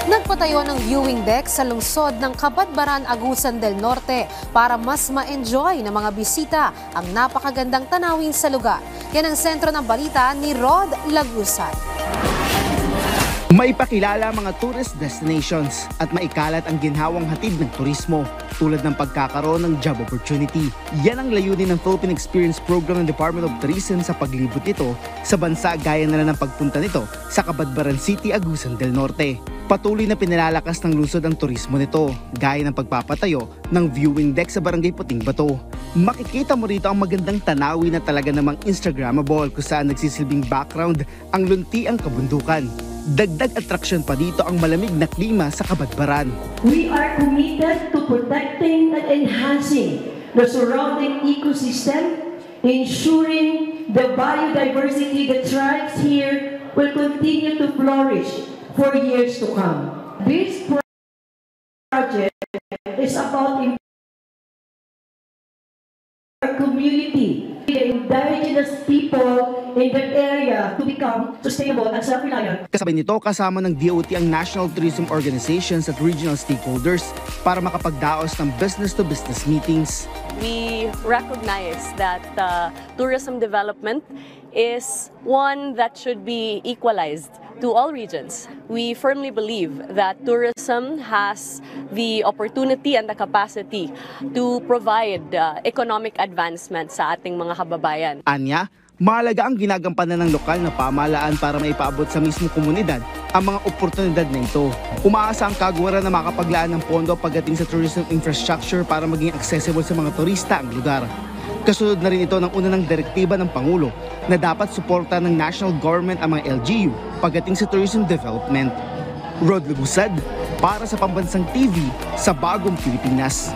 Nagpatayo ng viewing deck sa lungsod ng Cabadbaran, Agusan del Norte para mas ma-enjoy ng mga bisita ang napakagandang tanawin sa lugar. Yan ang sentro ng balita ni Rod Lagusan. Maipakilala ang mga tourist destinations at maikalat ang ginhawang hatid ng turismo tulad ng pagkakaroon ng job opportunity. Yan ang layunin ng Philippine Experience Program ng Department of Tourism sa paglibot nito sa bansa gaya na lang ng pagpunta nito sa Cabadbaran City, Agusan del Norte. Patuloy na pinalalakas ng lungsod ang turismo nito gaya ng pagpapatayo ng viewing deck sa Barangay Puting Bato. Makikita mo rito ang magandang tanawin na talaga namang Instagrammable kung saan nagsisilbing background ang luntiang kabundukan. Dagdag attraction pa dito ang malamig na klima sa Cabadbaran. We are committed to protecting and enhancing the surrounding ecosystem, ensuring the biodiversity that thrives here will continue to flourish for years to come. This project is about our community, the indigenous people in that area to become sustainable and self-reliant. Kasabay nito, kasama ng DOT ang National Tourism Organizations at regional stakeholders para makapagdaos ng business-to-business meetings. We recognize that tourism development is one that should be equalized to all regions. We firmly believe that tourism has the opportunity and the capacity to provide economic advancement sa ating mga kababayan. Anya, mahalaga ang ginagampanan ng lokal na pamahalaan para maipaabot sa mismong komunidad ang mga oportunidad na ito. Umaasa ang kagawaran na makapaglaan ng pondo pagdating sa tourism infrastructure para maging accessible sa mga turista ang lugar. Kasunod na rin ito ng una ng direktiba ng Pangulo na dapat suporta ng national government ang mga LGU pagdating sa tourism development. Rod Lugusad para sa Pambansang TV sa Bagong Pilipinas.